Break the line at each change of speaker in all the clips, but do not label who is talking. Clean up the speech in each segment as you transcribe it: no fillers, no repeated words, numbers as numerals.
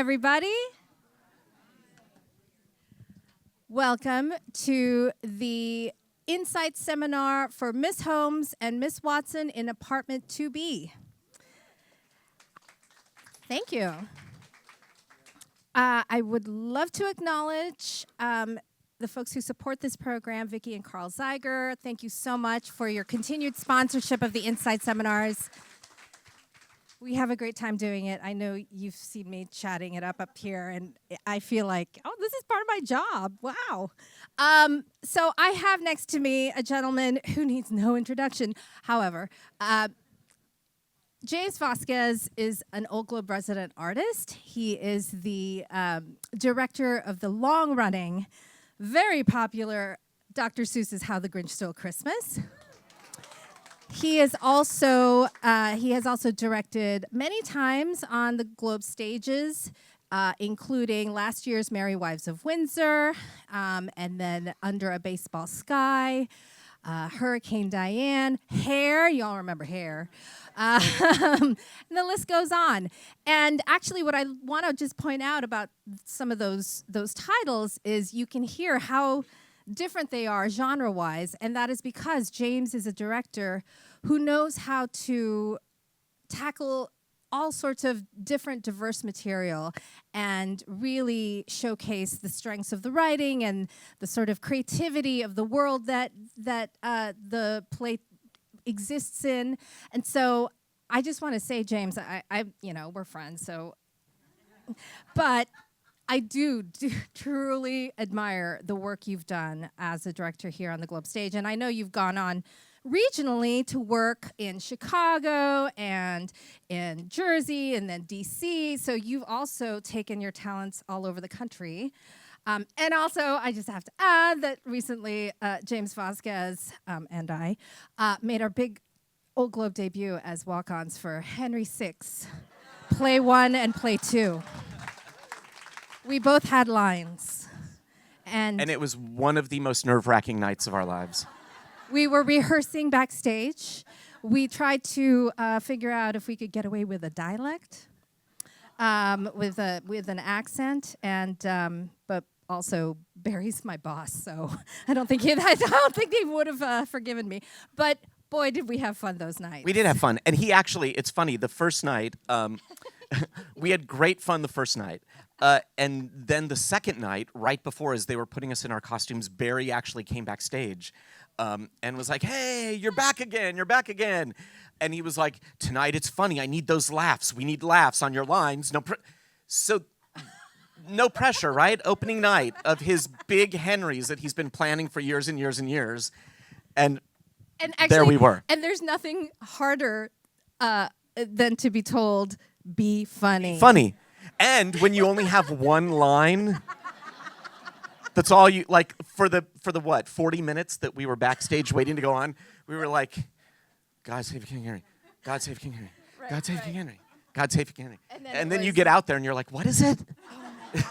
everybody. Welcome to the Insight Seminar for Miss Holmes and Miss Watson in Apartment 2B. Thank you. I would love to acknowledge the folks who support this program, Vicki and Carl Zeiger. Thank you so much for your continued sponsorship of the Insight Seminars. We have a great time doing it. I know you've seen me chatting it up here, and I feel like, oh, this is part of my job. Wow. So I have next to me a gentleman who needs no introduction. However, James Vásquez is an Old Globe resident artist. He is the director of the long-running, very popular Dr. Seuss's How the Grinch Stole Christmas. He has also directed many times on the Globe stages, including last year's Merry Wives of Windsor, and then Under a Baseball Sky, Hurricane Diane, Hair, y'all remember Hair, and the list goes on. And actually what I want to just point out about some of those titles is you can hear how different they are genre-wise, and that is because James is a director who knows how to tackle all sorts of different diverse material and really showcase the strengths of the writing and the sort of creativity of the world that the play exists in. And so I just want to say, James, I we're friends, so but I do truly admire the work you've done as a director here on the Globe stage. And I know you've gone on regionally to work in Chicago and in Jersey and then DC. So you've also taken your talents all over the country. And also, I just have to add that recently James Vásquez and I made our big Old Globe debut as walk-ons for Henry VI, Play 1 and Play 2. We both had lines. And
it was one of the most nerve-wracking nights of our lives.
We were rehearsing backstage. We tried to figure out if we could get away with a dialect, with an accent, and but also Barry's my boss, so I don't think he would have forgiven me. But boy, did we have fun those nights.
We did have fun, and he actually, it's funny. The first night, we had great fun. The first night. And then the second night, right before, as they were putting us in our costumes, Barry actually came backstage and was like, hey, you're back again, you're back again. And he was like, tonight it's funny, I need those laughs. We need laughs on your lines. No pressure, right? Opening night of his big Henrys that he's been planning for years and years and years. And actually, there we were.
And there's nothing harder than to be told, be funny.
Funny. And when you only have one line, that's all you, like, for the what, 40 minutes that we were backstage waiting to go on, we were like, God save King Henry, God save King Henry, God save King Henry, God save King Henry. And then you get out there and you're like, what is it?
Oh my gosh.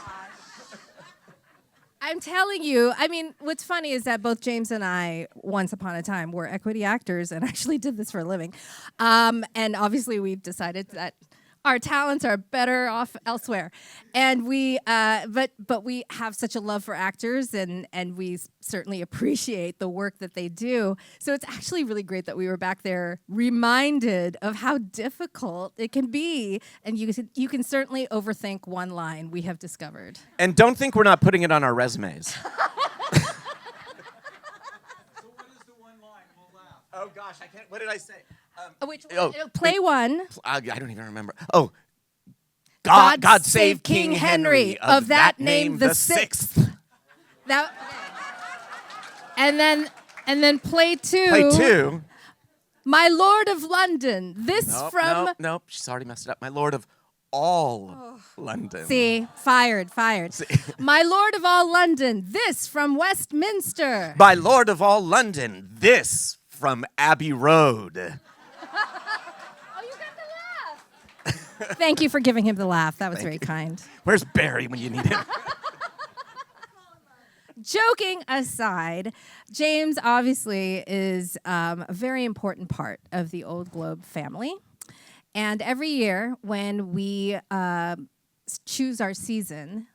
I'm telling you, I mean, what's funny is that both James and I, once upon a time, were equity actors and actually did this for a living. And obviously we've decided that our talents are better off elsewhere, and we, but we have such a love for actors, and we certainly appreciate the work that they do. So it's actually really great that we were back there, reminded of how difficult it can be, and you can certainly overthink one line. We have discovered.
And don't think we're not putting it on our resumes.
So what is the one line? We'll laugh.
Oh gosh, I can't. What did I say?
Play one.
I don't even remember. Oh, God save King Henry, of that name the sixth.
That, and then play two.
Play two.
My Lord of London. This from.
Nope. She's already messed it up. My Lord of all London.
See, fired. See. My Lord of all London. This from Westminster.
My Lord of all London. This from Abbey Road.
Thank you for giving him the laugh. That was very kind.
Where's Barry when you need him?
Joking aside, James obviously is a very important part of the Old Globe family. And every year when we choose our season,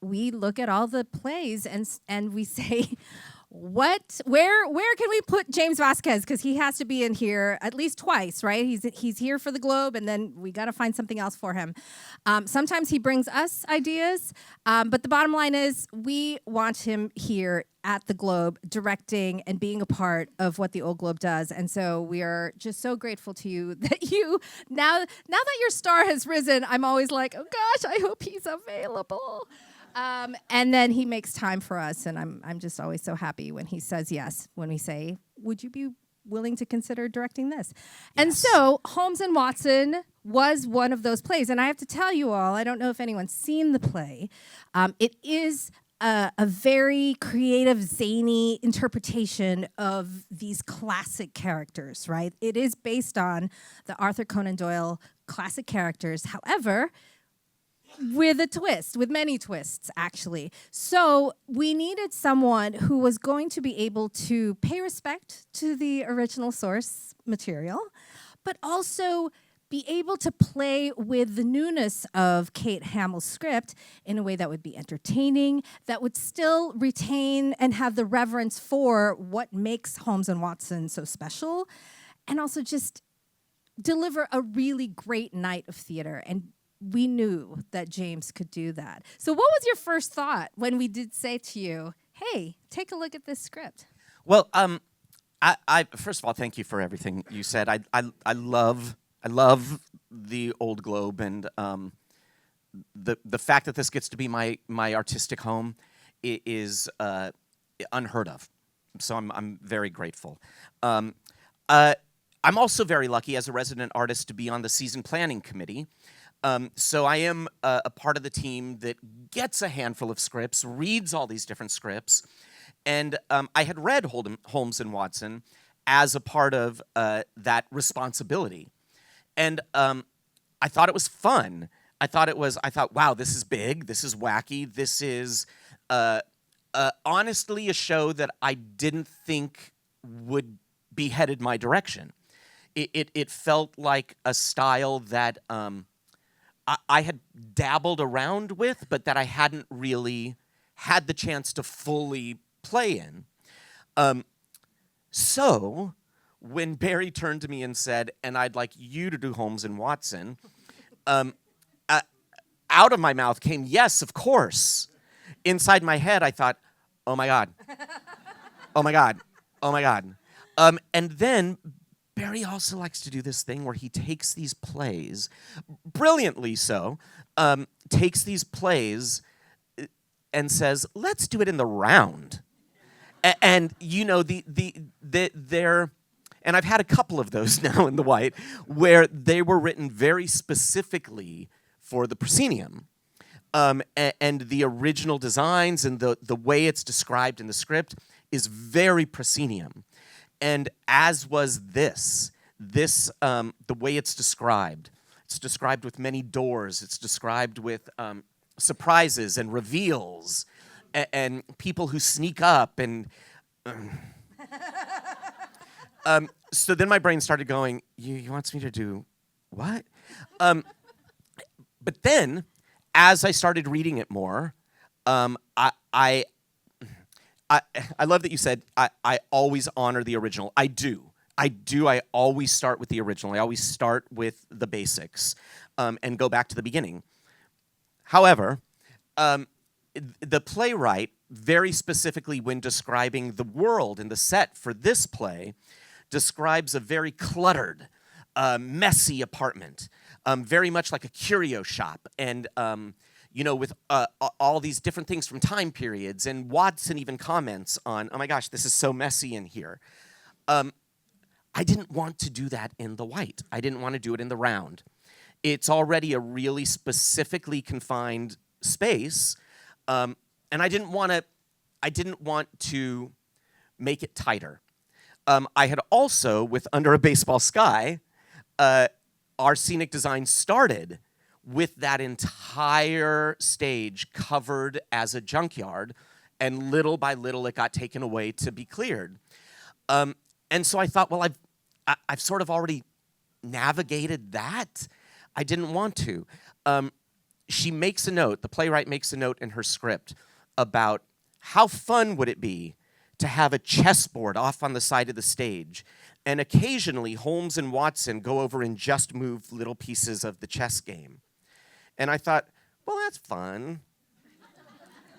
we look at all the plays and we say, where can we put James Vásquez? Because he has to be in here at least twice, right? He's here for the Globe, and then we got to find something else for him. Sometimes he brings us ideas, but the bottom line is we want him here at the Globe, directing and being a part of what the Old Globe does. And so we are just so grateful to you that now that your star has risen, I'm always like, oh gosh, I hope he's available. And then he makes time for us, and I'm just always so happy when he says yes, when we say, would you be willing to consider directing this? Yes. And so Holmes and Watson was one of those plays, and I have to tell you all, I don't know if anyone's seen the play. It is a very creative, zany interpretation of these classic characters, right? It is based on the Arthur Conan Doyle classic characters. However, with a twist, with many twists, actually. So we needed someone who was going to be able to pay respect to the original source material, but also be able to play with the newness of Kate Hamill's script in a way that would be entertaining, that would still retain and have the reverence for what makes Holmes and Watson so special, and also just deliver a really great night of theater. And we knew that James could do that. So what was your first thought when we did say to you, hey, take a look at this script?
Well, I first of all, thank you for everything you said. I love the Old Globe, and the fact that this gets to be my artistic home is unheard of. So I'm very grateful. I'm also very lucky as a resident artist to be on the season planning committee. So I am a part of the team that gets a handful of scripts, reads all these different scripts, and I had read Holmes and Watson as a part of that responsibility, and I thought it was fun. I thought, wow, this is big, this is wacky, this is honestly a show that I didn't think would be headed my direction. It felt like a style that I had dabbled around with, but that I hadn't really had the chance to fully play in. So when Barry turned to me and said, and I'd like you to do Holmes and Watson, out of my mouth came, yes, of course. Inside my head, I thought, oh my God. Oh my God. Oh my God. And then Barry also likes to do this thing where he takes these plays, brilliantly so, takes these plays and says, let's do it in the round. And you know, they're, and I've had a couple of those now in the White, where they were written very specifically for the proscenium. And the original designs and the way it's described in the script is very proscenium. And as was this, the way it's described with many doors, it's described with surprises and reveals, and people who sneak up, and so then my brain started going, he wants me to do what? But then, as I started reading it more, I love that you said I always honor the original. I do. I always start with the original. I always start with the basics and go back to the beginning. However, the playwright, very specifically when describing the world and the set for this play, describes a very cluttered, messy apartment, very much like a curio shop, and you know, with all these different things from time periods. And Watson even comments on, oh my gosh, this is so messy in here. I didn't want to do that in the White. I didn't want to do it in the round. It's already a really specifically confined space, and I didn't want to make it tighter. I had also, with Under a Baseball Sky, our scenic design started with that entire stage covered as a junkyard, and little by little it got taken away to be cleared. And so I thought, well, I've sort of already navigated that. I didn't want to. she makes a note, the playwright makes a note in her script about how fun would it be to have a chessboard off on the side of the stage, and occasionally Holmes and Watson go over and just move little pieces of the chess game. And I thought, well, that's fun.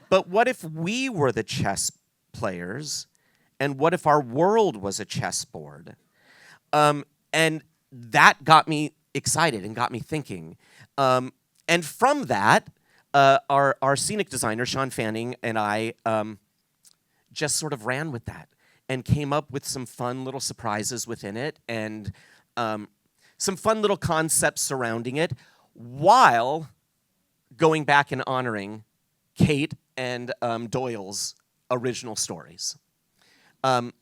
But what if we were the chess players, and what if our world was a chessboard? And that got me excited and got me thinking. And from that, our scenic designer, Sean Fanning, and I just sort of ran with that and came up with some fun little surprises within it and some fun little concepts surrounding it, while going back and honoring Kate and Doyle's original stories. Did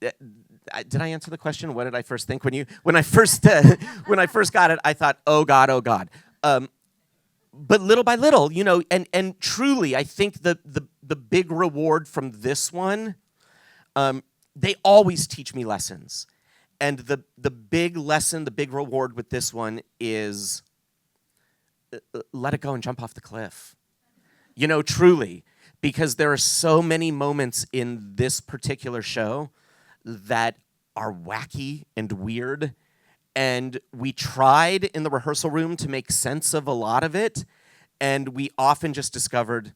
I answer the question? What did I first think when I first got it? I thought, oh God, oh God. But little by little, you know, and truly, I think the big reward from this one, they always teach me lessons, and the big lesson, the big reward with this one is let it go and jump off the cliff. You know, truly, because there are so many moments in this particular show that are wacky and weird, and we tried in the rehearsal room to make sense of a lot of it, and we often just discovered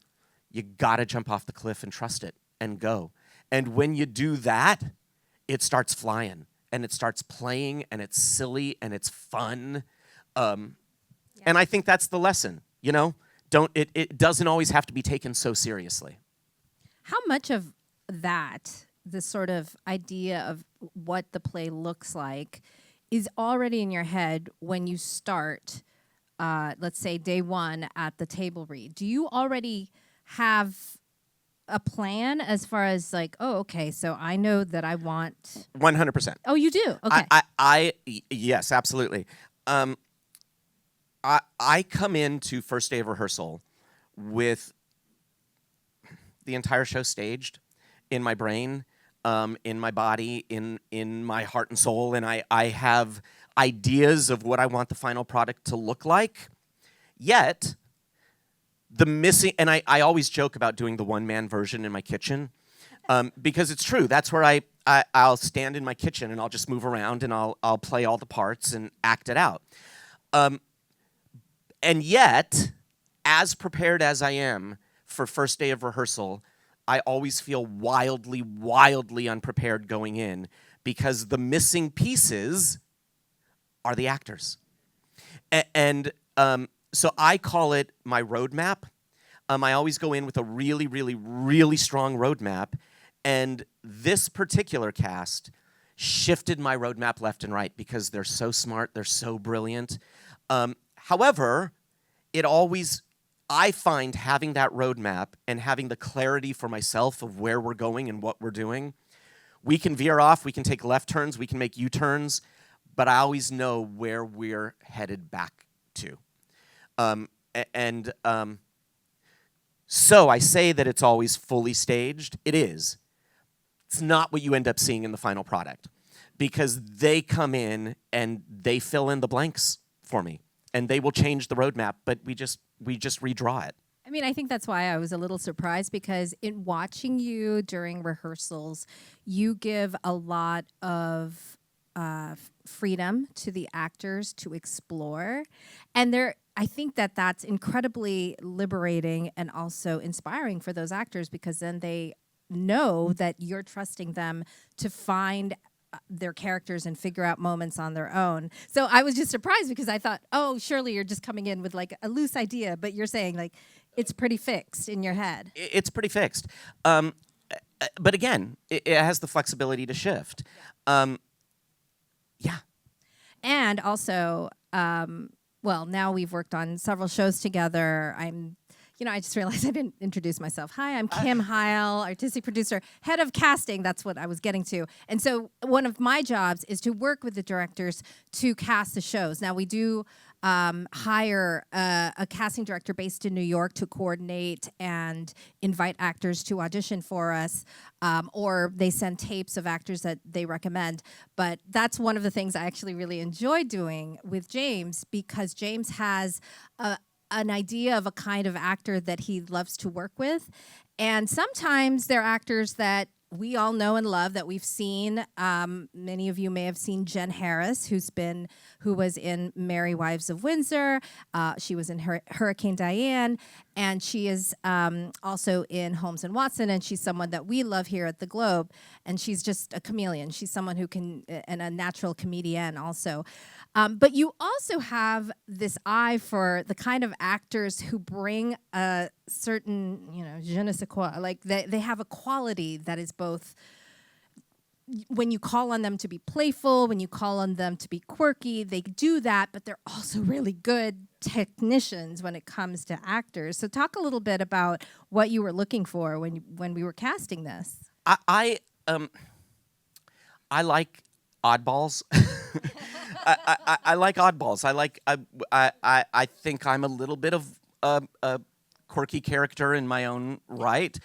you gotta jump off the cliff and trust it and go. And when you do that, it starts flying and it starts playing and it's silly and it's fun. And I think that's the lesson, you know? It doesn't always have to be taken so seriously.
How much of that, the sort of idea of what the play looks like, is already in your head when you start, let's say day one at the table read? Do you already have a plan as far as like, oh, okay, so I know that I want...
100%.
Oh, you do?
Okay. Yes, absolutely. I come into first day of rehearsal with the entire show staged in my brain, in my body, in my heart and soul, and I have ideas of what I want the final product to look like. Yet, the missing, and I always joke about doing the one-man version in my kitchen, because it's true. That's where I'll stand in my kitchen and I'll just move around and I'll play all the parts and act it out. And yet, as prepared as I am for first day of rehearsal, I always feel wildly, wildly unprepared going in, because the missing pieces are the actors. And so I call it my roadmap. I always go in with a really, really, really strong roadmap, and this particular cast shifted my roadmap left and right because they're so smart, they're so brilliant. However, I find having that roadmap and having the clarity for myself of where we're going and what we're doing, we can veer off, we can take left turns, we can make U-turns, but I always know where we're headed back to. So I say that it's always fully staged. It is. It's not what you end up seeing in the final product, because they come in and they fill in the blanks for me, and they will change the roadmap, but we just redraw it.
I mean, I think that's why I was a little surprised, because in watching you during rehearsals, you give a lot of freedom to the actors to explore. And I think that that's incredibly liberating and also inspiring for those actors, because then they know that you're trusting them to find their characters and figure out moments on their own. So I was just surprised, because I thought, oh, surely you're just coming in with like a loose idea, but you're saying like it's pretty fixed in your head.
It's pretty fixed. But again, it has the flexibility to shift. Yeah.
And also, well, now we've worked on several shows together. I just realized I didn't introduce myself. Hi, I'm Kim Heil, artistic producer, head of casting. That's what I was getting to. And so one of my jobs is to work with the directors to cast the shows. Now, we do hire a casting director based in New York to coordinate and invite actors to audition for us, or they send tapes of actors that they recommend. But that's one of the things I actually really enjoy doing with James, because James has an idea of a kind of actor that he loves to work with. And sometimes they're actors that we all know and love, that we've seen. Many of you may have seen Jen Harris, who was in Merry Wives of Windsor. She was in Hurricane Diane, and she is also in Holmes and Watson, and she's someone that we love here at the Globe. And she's just a chameleon. She's someone who can, and a natural comedian also. But you also have this eye for the kind of actors who bring a certain, je ne sais quoi. Like they have a quality that is both, when you call on them to be playful, when you call on them to be quirky, they do that, but they're also really good technicians when it comes to actors. So talk a little bit about what you were looking for when we were casting this.
I like oddballs. I like oddballs. I think I'm a little bit of a quirky character in my own right.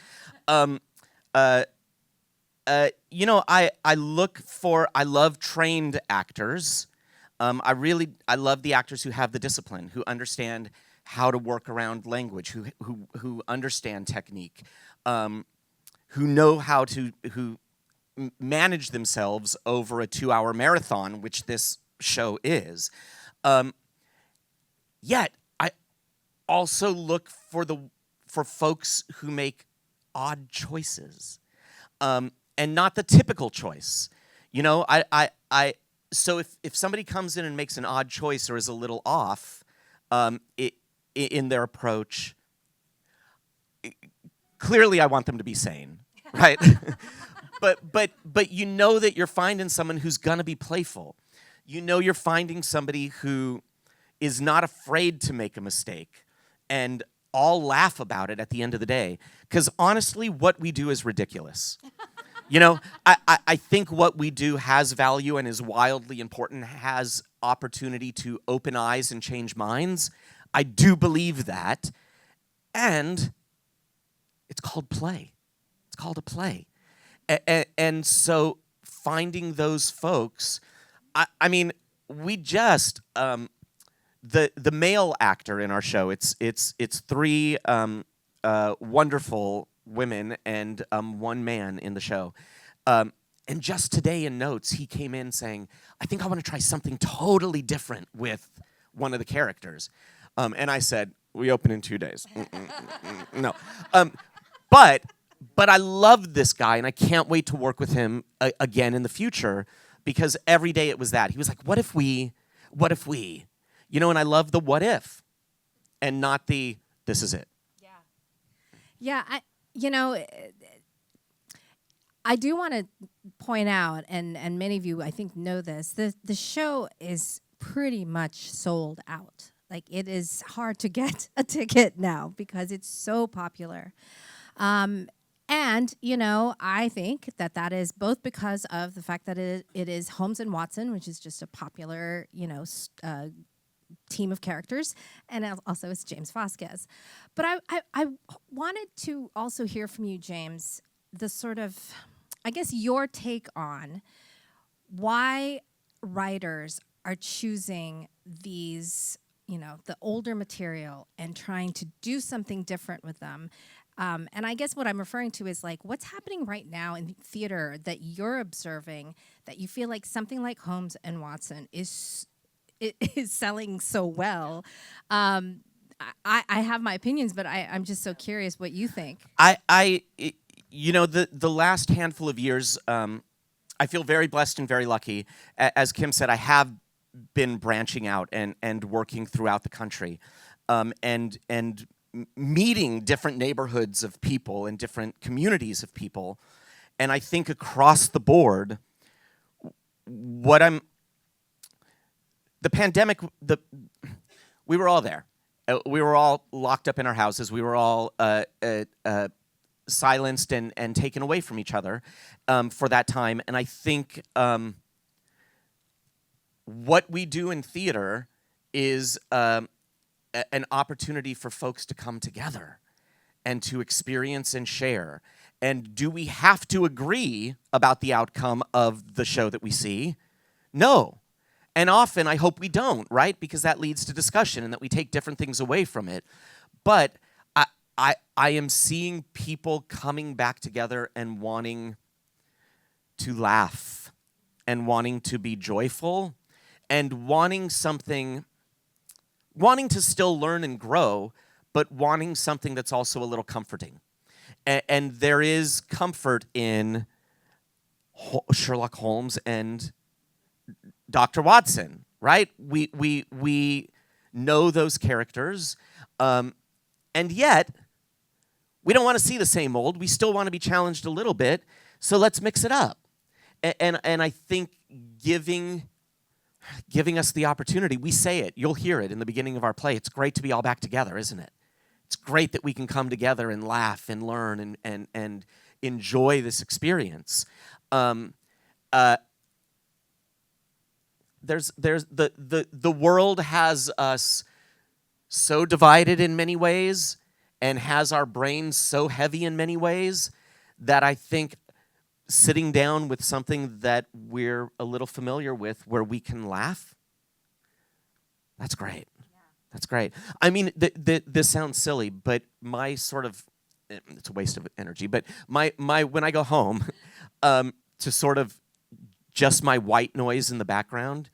I love trained actors. I love the actors who have the discipline, who understand how to work around language, who understand technique, who know how to manage themselves over a 2-hour marathon, which this show is. Yet I also look for folks who make odd choices, and not the typical choice. So if somebody comes in and makes an odd choice or is a little off in their approach, clearly I want them to be sane, right? But that you're finding someone who's gonna be playful. You're finding somebody who is not afraid to make a mistake and all laugh about it at the end of the day. Because honestly, what we do is ridiculous. I think what we do has value and is wildly important, has opportunity to open eyes and change minds. I do believe that. And it's called play. It's called a play. And so finding those folks, we just the male actor in our show. It's 3 wonderful women and 1 man in the show. And just today in notes, he came in saying, "I think I want to try something totally different with one of the characters." And I said, "We open in 2 days." No, But I love this guy, and I can't wait to work with him again in the future, because every day it was that. He was like, what if we? And I love the what if, and not the this is it.
Yeah. I do want to point out, and many of you I think know this, the show is pretty much sold out. Like, it is hard to get a ticket now because it's so popular. And, I think that is both because of the fact that it is Holmes and Watson, which is just a popular, team of characters, and also it's James Vásquez. But I wanted to also hear from you, James, the sort of, I guess, your take on why writers are choosing these, the older material and trying to do something different with them. And I guess what I'm referring to is, like, what's happening right now in theater that you're observing that you feel like something like Holmes and Watson is selling so well. I have my opinions, but I'm just so curious what you think.
The last handful of years, I feel very blessed and very lucky. As Kim said, I have been branching out and working throughout the country, and meeting different neighborhoods of people and different communities of people. And I think across the board, the pandemic, we were all there. We were all locked up in our houses. We were all silenced and taken away from each other for that time. And I think what we do in theater is an opportunity for folks to come together and to experience and share. And do we have to agree about the outcome of the show that we see? No. And often I hope we don't, right? Because that leads to discussion and that we take different things away from it. But I am seeing people coming back together and wanting to laugh and wanting to be joyful and wanting to still learn and grow, but wanting something that's also a little comforting. And there is comfort in Sherlock Holmes and Dr. Watson, right? We know those characters, and yet we don't want to see the same old. We still want to be challenged a little bit, so let's mix it up. And I think giving us the opportunity, we say it, you'll hear it in the beginning of our play, it's great to be all back together, isn't it? It's great that we can come together and laugh and learn and enjoy this experience. There's the world has us so divided in many ways and has our brains so heavy in many ways that I think sitting down with something that we're a little familiar with where we can laugh, that's great. Yeah. That's great. I mean, this sounds silly, but my sort of, it's a waste of energy, but my when I go home to sort of just my white noise in the background,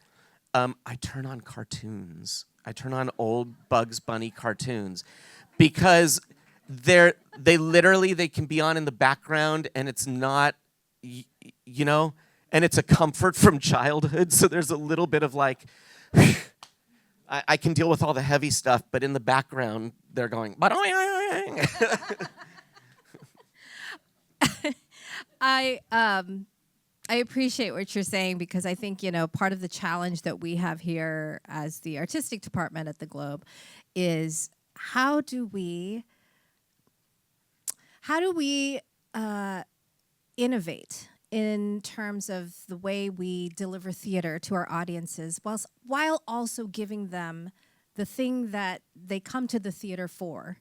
I turn on cartoons. I turn on old Bugs Bunny cartoons because they can be on in the background and it's not, you know, and it's a comfort from childhood. So there's a little bit of like, I can deal with all the heavy stuff, but in the background they're going,
I appreciate what you're saying because I think, you know, part of the challenge that we have here as the artistic department at the Globe is how do we innovate in terms of the way we deliver theater to our audiences while also giving them the thing that they come to the theater for.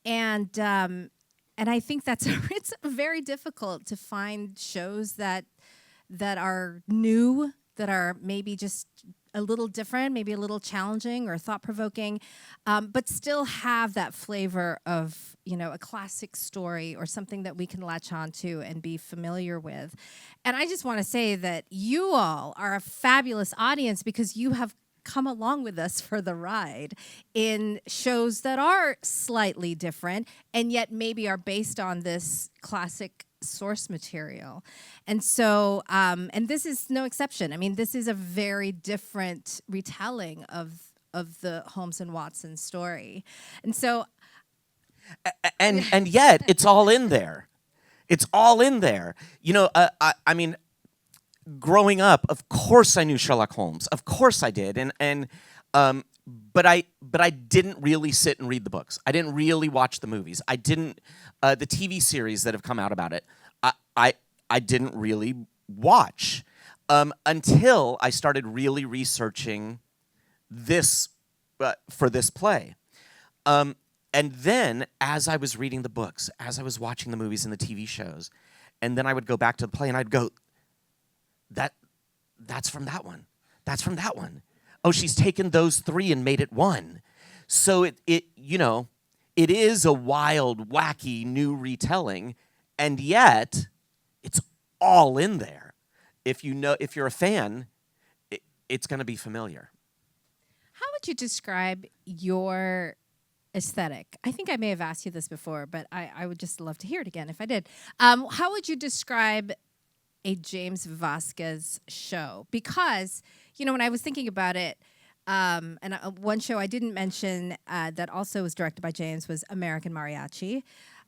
And I think it's very difficult to find shows that are new, that are maybe just a little different, maybe a little challenging or thought-provoking, but still have that flavor of, you know, a classic story or something that we can latch on to and be familiar with. And I just want to say that you all are a fabulous audience because you have come along with us for the ride in shows that are slightly different and yet maybe are based on this classic source material. And so, and this is no exception. I mean, this is a very different retelling of the Holmes and Watson story. And so...
And yet, it's all in there. It's all in there. You know, I mean, growing up, of course I knew Sherlock Holmes. Of course I did. But I didn't really sit and read the books. I didn't really watch the movies. I didn't the TV series that have come out about it. I didn't really watch until I started really researching this for this play. And then, as I was reading the books, as I was watching the movies and the TV shows, and then I would go back to the play and I'd go, that's from that one. That's from that one. Oh, she's taken those three and made it one. So it you know, it is a wild, wacky new retelling, and yet it's all in there. If you're a fan, it's going to be familiar.
How would you describe your aesthetic? I think I may have asked you this before, but I would just love to hear it again if I did. How would you describe a James Vásquez show? Because, you know, when I was thinking about it, and one show I didn't mention that also was directed by James was American Mariachi.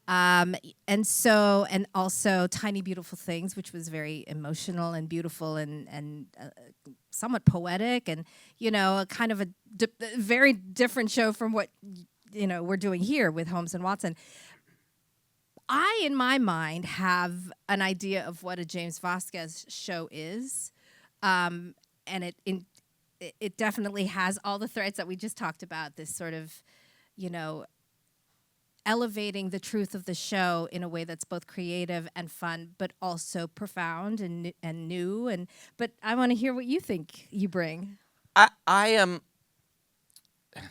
And also Tiny Beautiful Things, which was very emotional and beautiful and somewhat poetic and, you know, a kind of a very different show from what, you know, we're doing here with Holmes and Watson. I, in my mind, have an idea of what a James Vásquez show is, and it definitely has all the threads that we just talked about, this sort of, you know, elevating the truth of the show in a way that's both creative and fun, but also profound and new. But I want to hear what you think you bring.
I am. It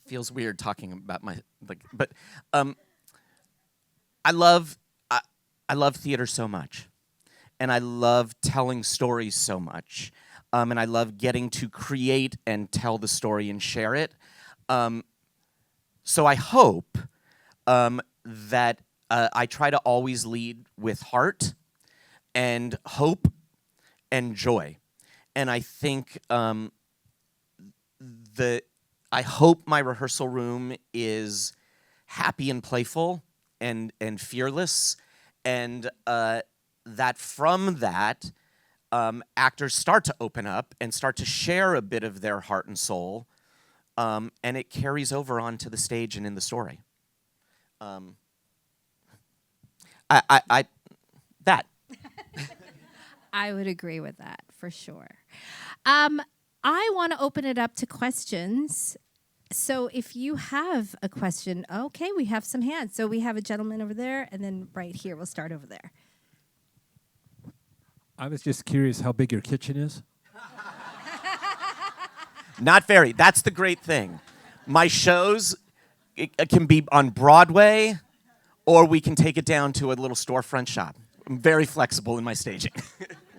feels weird talking about but I love theater so much, and I love telling stories so much, and I love getting to create and tell the story and share it. So I hope that I try to always lead with heart and hope and joy. And I think I hope my rehearsal room is happy and playful and fearless, and that from that, actors start to open up and start to share a bit of their heart and soul, and it carries over onto the stage and in the story. That.
I would agree with that for sure. I want to open it up to questions. So if you have a question, okay, we have some hands. So we have a gentleman over there, and then right here, we'll start over there.
I was just curious how big your kitchen is.
Not very. That's the great thing. My shows it can be on Broadway, or we can take it down to a little storefront shop. I'm very flexible in my staging.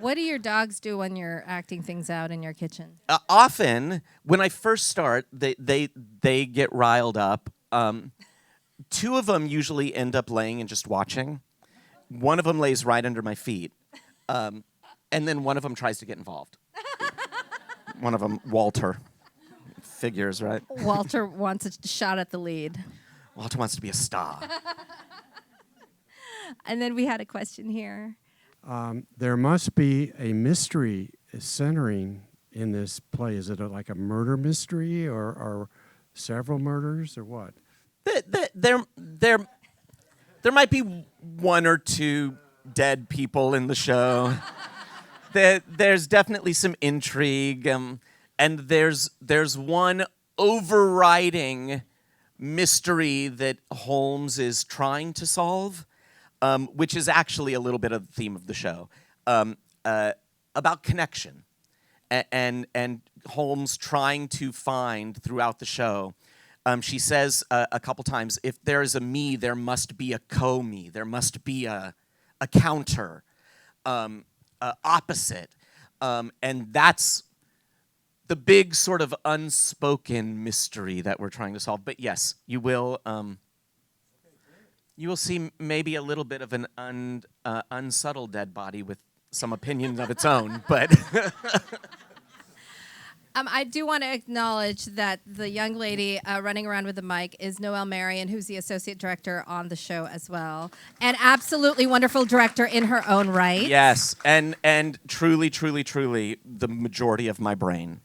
What do your dogs do when you're acting things out in your kitchen?
Often, when I first start, they get riled up. Two of them usually end up laying and just watching. One of them lays right under my feet. And then one of them tries to get involved. One of them, Walter. Figures, right?
Walter wants a shot at the lead.
Walter wants to be a star.
And then we had a question here.
There must be a mystery centering in this play. Is it like a murder mystery or several murders or what?
There might be one or two dead people in the show. There's definitely some intrigue, and there's one overriding mystery that Holmes is trying to solve, which is actually a little bit of the theme of the show, about connection, and Holmes trying to find throughout the show. She says a couple times, if there is a me, there must be a co-me. There must be a counter, opposite. And that's the big sort of unspoken mystery that we're trying to solve. But yes, you will see maybe a little bit of an unsubtle dead body with some opinions of its own, but...
I do want to acknowledge that the young lady running around with the mic is Noelle Marion, who's the associate director on the show as well. An absolutely wonderful director in her own right.
Yes, and truly, truly, truly the majority of my brain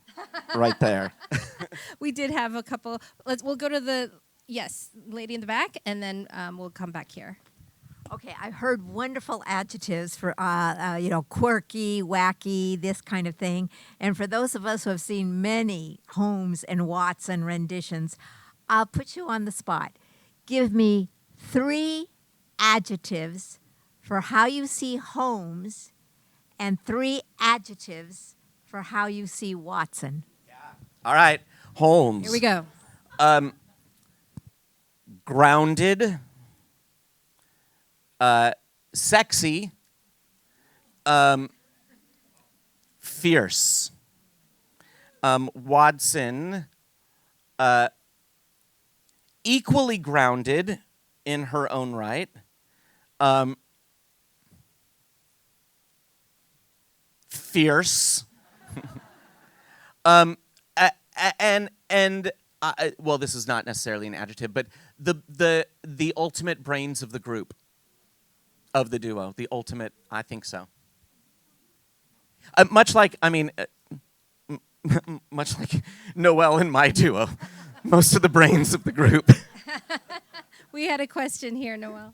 right there.
We did have a couple. We'll go to the, yes, lady in the back, and then we'll come back here.
Okay, I heard wonderful adjectives for, quirky, wacky, this kind of thing. And for those of us who have seen many Holmes and Watson renditions, I'll put you on the spot. Give me 3 adjectives for how you see Holmes and 3 adjectives for how you see Watson.
Yeah. All right, Holmes.
Here we go.
Grounded. Sexy, fierce. Watson, equally grounded in her own right. Fierce. Well, this is not necessarily an adjective, but the ultimate brains of the group. Of the duo, the ultimate, I think so. Much like Noelle and my duo, most of the brains of the group.
We had a question here, Noelle.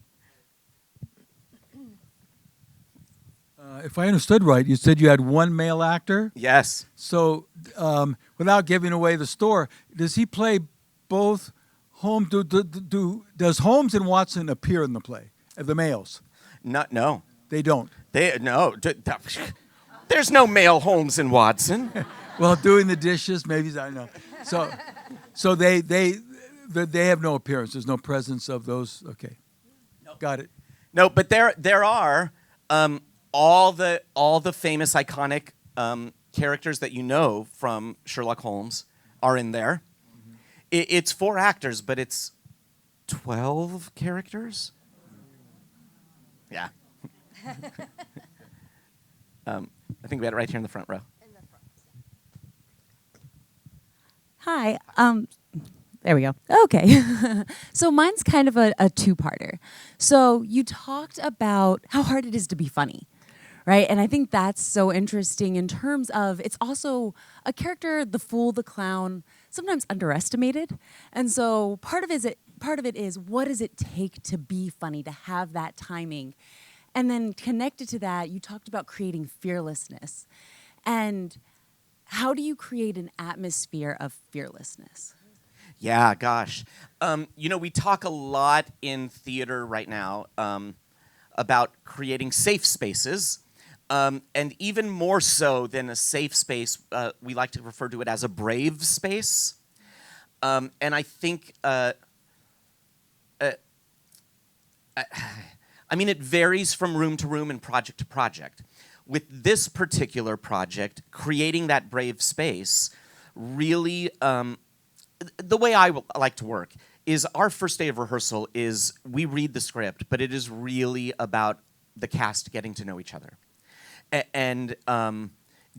If I understood right, you said you had one male actor?
Yes.
So, without giving away the store, does he play both Holmes, does Holmes and Watson appear in the play? The males?
No.
They don't.
There's no male Holmes and Watson.
Well, doing the dishes, maybe, I don't know. So they have no appearance. There's no presence of those. Okay, got it.
No, but there are all the famous iconic characters that you know from Sherlock Holmes are in there. Mm-hmm. It's 4 actors, but it's 12 characters. Yeah. I think we had it right here in the front row.
Hi. There we go. Okay. So mine's kind of a two-parter. So you talked about how hard it is to be funny, right? And I think that's so interesting in terms of it's also a character, the fool, the clown, sometimes underestimated. And so part of it is what does it take to be funny, to have that timing? And then connected to that, you talked about creating fearlessness. And how do you create an atmosphere of fearlessness?
Yeah, gosh. We talk a lot in theater right now about creating safe spaces. And even more so than a safe space, we like to refer to it as a brave space. And I think, it varies from room to room and project to project. With this particular project, creating that brave space really, the way I like to work is our first day of rehearsal is we read the script, but it is really about the cast getting to know each other and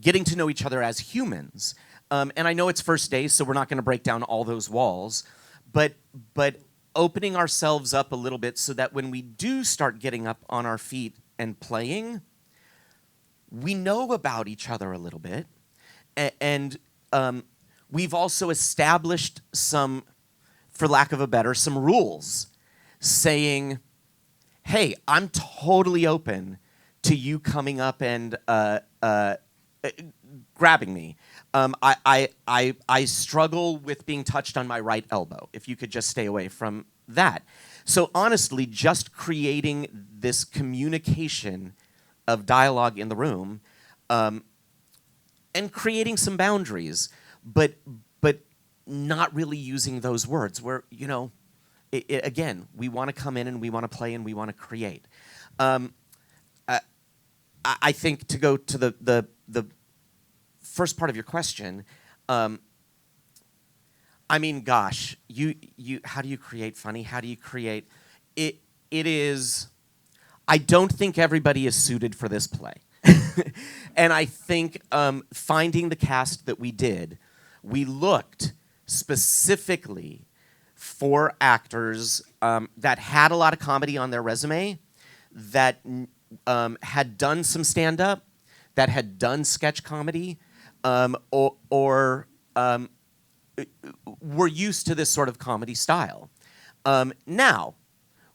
getting to know each other as humans. And I know it's first day, so we're not going to break down all those walls, but opening ourselves up a little bit so that when we do start getting up on our feet and playing, we know about each other a little bit. And we've also established some, for lack of a better, some rules saying, hey, I'm totally open to you coming up and grabbing me. I struggle with being touched on my right elbow. If you could just stay away from that. So honestly, just creating this communication of dialogue in the room and creating some boundaries, but not really using those words where, again, we want to come in and we want to play and we want to create. I think to go to the first part of your question, gosh, you how do you create funny? How do you create it? It is, I don't think everybody is suited for this play. And I think finding the cast that we did, we looked specifically for actors that had a lot of comedy on their resume, that had done some stand-up, that had done sketch comedy, or were used to this sort of comedy style. Now,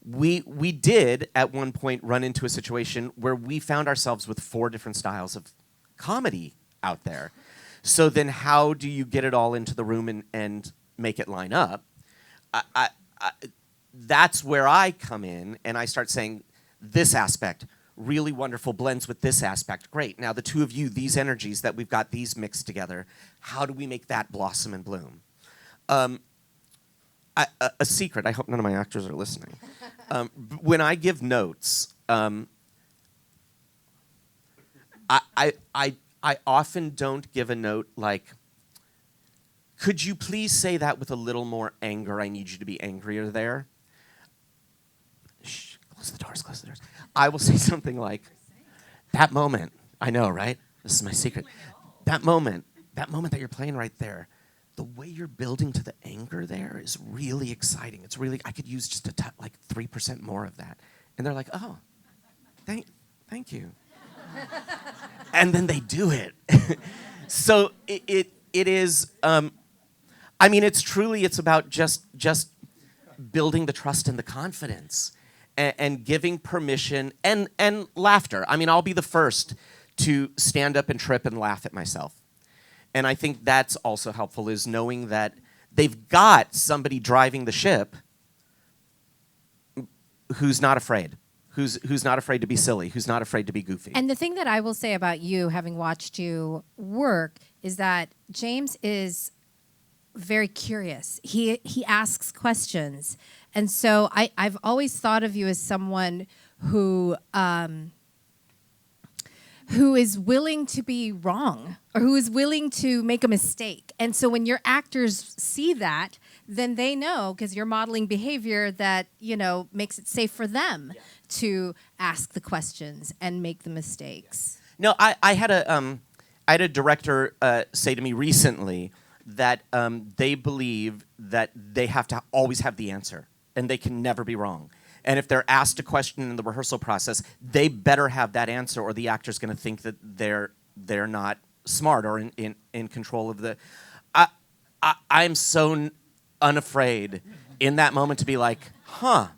we did at one point run into a situation where we found ourselves with 4 different styles of comedy out there. So then how do you get it all into the room and make it line up? That's where I come in and I start saying, this aspect, really wonderful, blends with this aspect. Great. Now the two of you, these energies that we've got these mixed together, how do we make that blossom and bloom? A secret, I hope none of my actors are listening. When I give notes, I often don't give a note like, could you please say that with a little more anger? I need you to be angrier there. Shh, close the doors, close the doors. I will say something like, that moment, I know, right? This is my secret. That moment that you're playing right there, the way you're building to the anger there is really exciting. It's really, I could use just like 3% more of that. And they're like, oh, thank you. And then they do it. So it is, it's about just building the trust and the confidence and giving permission and laughter. I'll be the first to stand up and trip and laugh at myself. And I think that's also helpful, is knowing that they've got somebody driving the ship who's not afraid, who's not afraid to be silly, who's not afraid to be goofy.
And the thing that I will say about you, having watched you work, is that James is very curious. He asks questions. And so I've always thought of you as someone who is willing to be wrong or who is willing to make a mistake. And so when your actors see that, then they know, because you're modeling behavior that, makes it safe for them to ask the questions and make the mistakes.
No, I had a director say to me recently that they believe that they have to always have the answer and they can never be wrong. And if they're asked a question in the rehearsal process, they better have that answer, or the actor's going to think that they're not smart or in control of the. I'm so unafraid in that moment to be like, I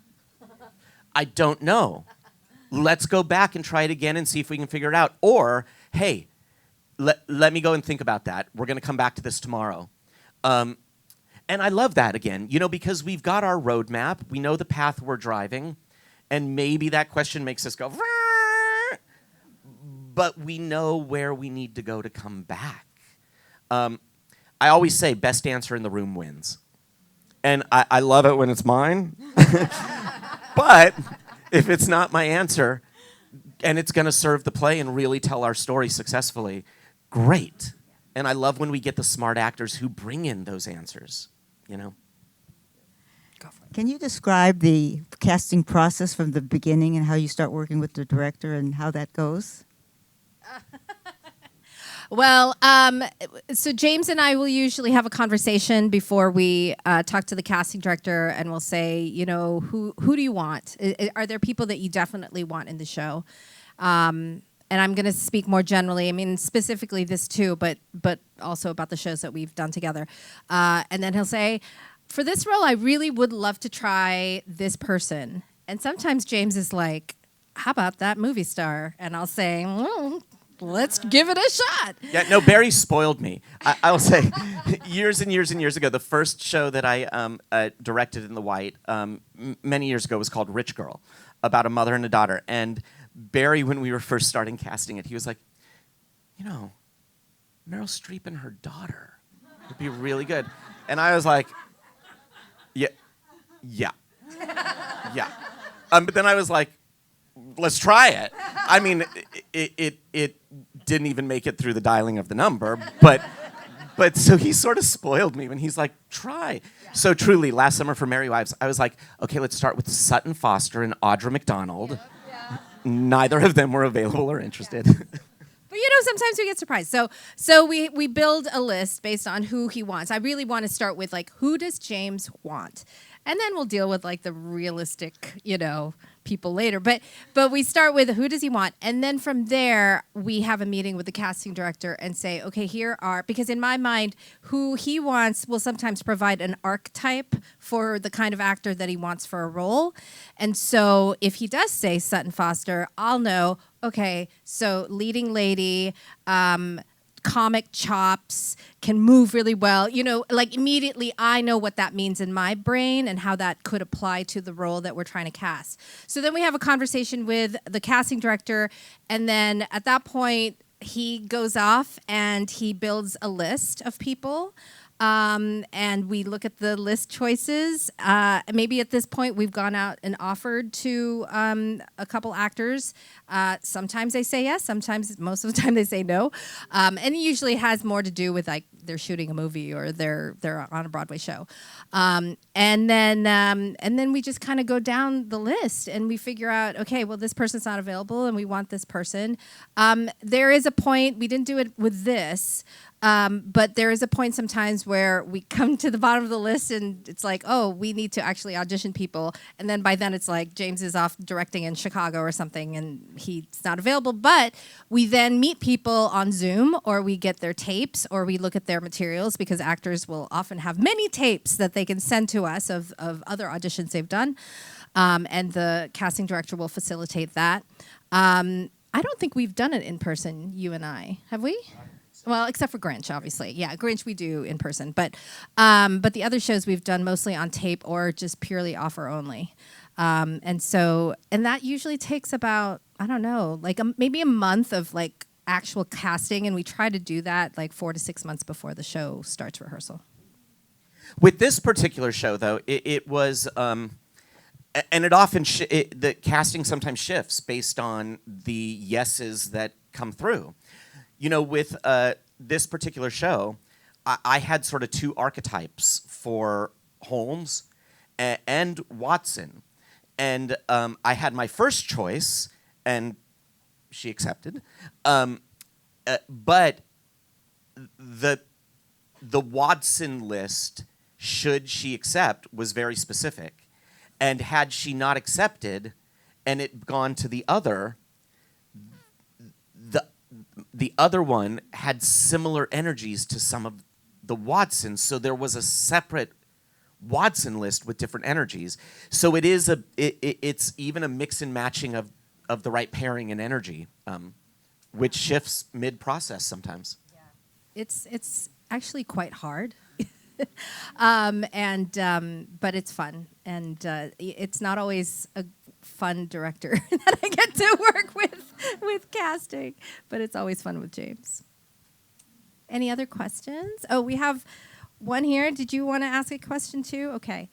don't know. Let's go back and try it again and see if we can figure it out. Or, hey, let me go and think about that. We're going to come back to this tomorrow. And I love that again, because we've got our roadmap. We know the path we're driving. And maybe that question makes us go, "Rrrr," but we know where we need to go to come back. I always say best answer in the room wins. And I love it when it's mine. But if it's not my answer and it's going to serve the play and really tell our story successfully, great. And I love when we get the smart actors who bring in those answers,
Can you describe the casting process from the beginning and how you start working with the director and how that goes?
Well, so James and I will usually have a conversation before we talk to the casting director, and we'll say, who do you want? Are there people that you definitely want in the show? And I'm going to speak more generally. I mean, specifically this too, but also about the shows that we've done together. And then he'll say, for this role, I really would love to try this person. And sometimes James is like, how about that movie star? And I'll say, let's give it a shot.
Yeah, no, Barry spoiled me. I will say, years and years and years ago, the first show that I directed in the white many years ago was called Rich Girl, about a mother and a daughter. And Barry, when we were first starting casting it, he was like, Meryl Streep and her daughter would be really good. And I was like, yeah. But then I was like, let's try it. I mean, it didn't even make it through the dialing of the number, but so he sort of spoiled me when he's like, try. So truly, last summer for Merry Wives, I was like, okay, let's start with Sutton Foster and Audra McDonald. Neither of them were available or interested.
But sometimes we get surprised. So we build a list based on who he wants. I really want to start with who does James want? And then we'll deal with the realistic, people later. But we start with who does he want? And then from there, we have a meeting with the casting director and say, okay, because in my mind, who he wants will sometimes provide an archetype for the kind of actor that he wants for a role. And so if he does say Sutton Foster, I'll know, okay, so leading lady, comic chops, can move really well. Immediately I know what that means in my brain and how that could apply to the role that we're trying to cast. So then we have a conversation with the casting director, and then at that point he goes off and he builds a list of people. And we look at the list choices. Maybe at this point we've gone out and offered to a couple actors. Sometimes they say yes. Sometimes, most of the time, they say no. And it usually has more to do with they're shooting a movie or they're on a Broadway show. And then we just kind of go down the list and we figure out, okay, well, this person's not available and we want this person. There is a point, we didn't do it with this, but there is a point sometimes where we come to the bottom of the list and it's like, oh, we need to actually audition people. And then by then it's like James is off directing in Chicago or something and he's not available. But we then meet people on Zoom, or we get their tapes, or we look at their materials, because actors will often have many tapes that they can send to us of other auditions they've done. And the casting director will facilitate that. I don't think we've done it in person, you and I. Have we? Well, except for Grinch, obviously. Yeah, Grinch we do in person, but the other shows we've done mostly on tape or just purely offer only. And that usually takes about, I don't know, like maybe a month of like actual casting, and we try to do that like 4 to 6 months before the show starts rehearsal.
With this particular show, though, it was, and it often the casting sometimes shifts based on the yeses that come through. You know, with this particular show, I had sort of two archetypes for Holmes and Watson. And I had my first choice, and she accepted. But the Watson list, should she accept, was very specific. And had she not accepted and it gone to the other one had similar energies to some of the Watsons, so there was a separate Watson list with different energies. So it is it's even a mix and matching of the right pairing and energy, which shifts mid-process sometimes.
Yeah. It's actually quite hard. But it's fun, and it's not always a fun director that I get to work with casting, but it's always fun with James. Any other questions? Oh, we have one here. Did you want to ask a question too? Okay.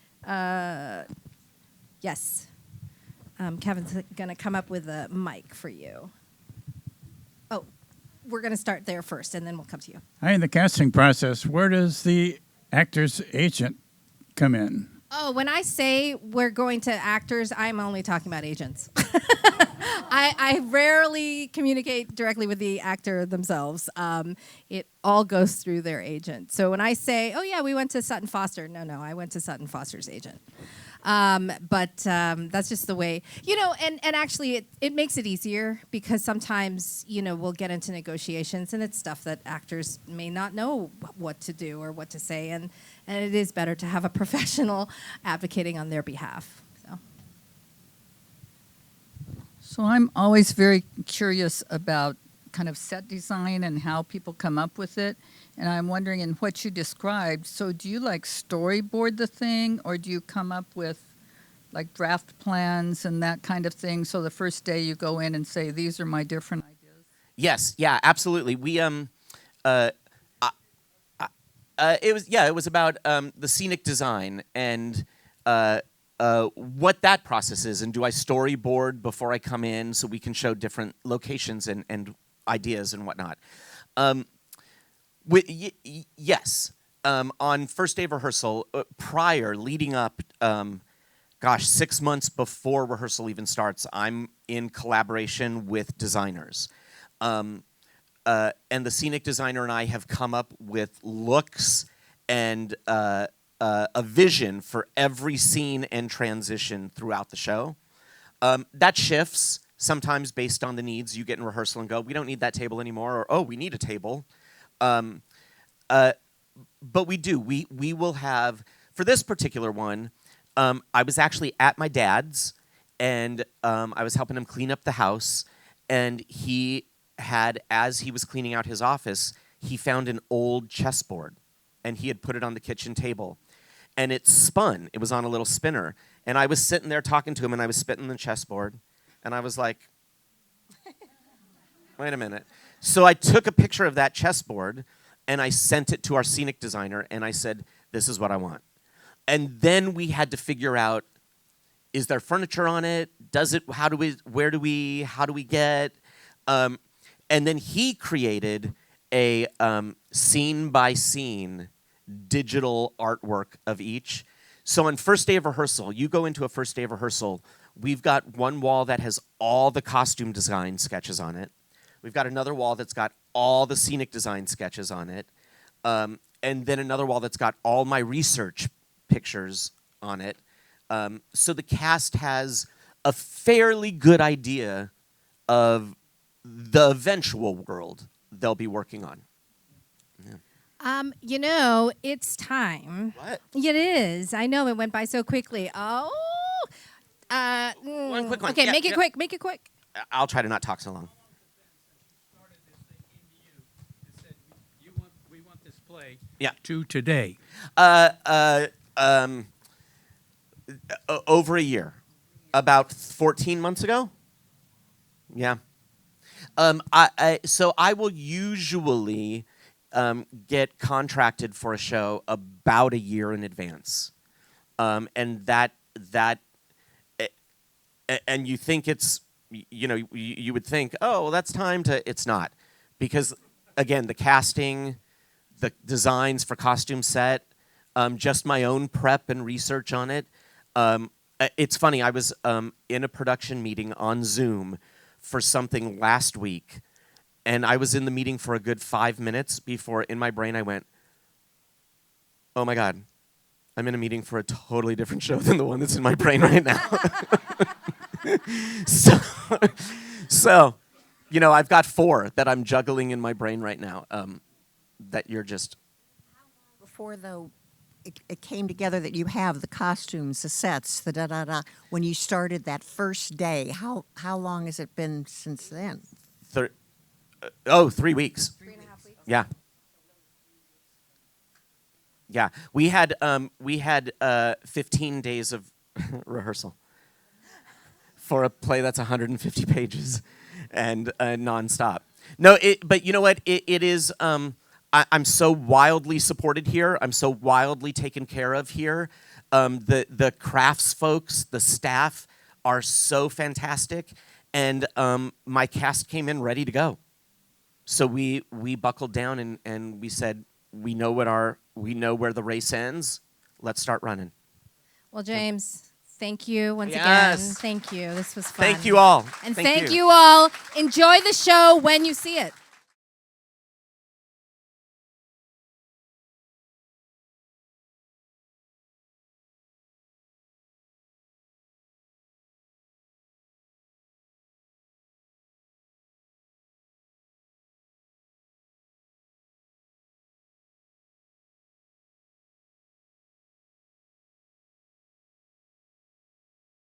Yes. Kevin's going to come up with a mic for you. Oh, we're going to start there first, and then we'll come to you.
Hi, in the casting process, where does the actor's agent come in?
Oh, when I say we're going to actors, I'm only talking about agents. I rarely communicate directly with the actor themselves. It all goes through their agent. So when I say, oh, yeah, we went to Sutton Foster. No, I went to Sutton Foster's agent. But that's just the way, and actually it makes it easier because sometimes, we'll get into negotiations and it's stuff that actors may not know what to do or what to say. And it is better to have a professional advocating on their behalf.
So I'm always very curious about kind of set design and how people come up with it. And I'm wondering, in what you described, so do you like storyboard the thing, or do you come up with like draft plans and that kind of thing? So the first day you go in and say, these are my different ideas?
Yes, yeah, absolutely. We it was about the scenic design and what that process is, and do I storyboard before I come in so we can show different locations and ideas and whatnot. Yes. On first day of rehearsal, leading up, 6 months before rehearsal even starts, I'm in collaboration with designers. And the scenic designer and I have come up with looks and a vision for every scene and transition throughout the show. That shifts sometimes based on the needs. You get in rehearsal and go, we don't need that table anymore, or, oh, we need a table. But we do. We will have, for this particular one, I was actually at my dad's, and I was helping him clean up the house, and he had, as he was cleaning out his office, he found an old chessboard, and he had put it on the kitchen table. And it spun. It was on a little spinner. And I was sitting there talking to him, and I was spitting the chessboard, and I was like, wait a minute. So I took a picture of that chessboard, and I sent it to our scenic designer, and I said, this is what I want. And then we had to figure out, is there furniture on it? How do we get? And then he created a scene-by-scene digital artwork of each. So on first day of rehearsal, you go into a first day of rehearsal, we've got one wall that has all the costume design sketches on it. We've got another wall that's got all the scenic design sketches on it. And then another wall that's got all my research pictures on it. So the cast has a fairly good idea of the eventual world they'll be working on. Yeah.
It's time.
What?
It is. I know it went by so quickly. Oh.
One quick one.
Okay,
Yeah,
make it
yeah.
quick. Make it quick.
I'll try to not talk so long.
play
Yeah.
to today?
Over a year, about 14 months ago. Yeah. So I will usually get contracted for a show about a year in advance, and and you think it's, you would think, oh, well, that's time to. It's not, because again, the casting, the designs for costume set, just my own prep and research on it. It's funny. I was in a production meeting on Zoom for something last week, and I was in the meeting for a good 5 minutes before, in my brain, I went, "Oh my God, I'm in a meeting for a totally different show than the one that's in my brain right now." so, I've got 4 that I'm juggling in my brain right now. That you're just.
Before, though, it came together that you have the costumes, the sets, the da-da-da. When you started that first day, how long has it been since then?
3 weeks.
3.5 weeks?
Yeah. Yeah. We had 15 days of rehearsal for a play that's 150 pages and nonstop. No, but you know what? It is. I'm so wildly supported here. I'm so wildly taken care of here. The crafts folks, the staff are so fantastic, and my cast came in ready to go. So we buckled down and we said, we know where the race ends. Let's start running.
Well, James, thank you once
Yes.
again. Thank you. This was fun.
Thank you all.
And thank you all. Enjoy the show when you see it.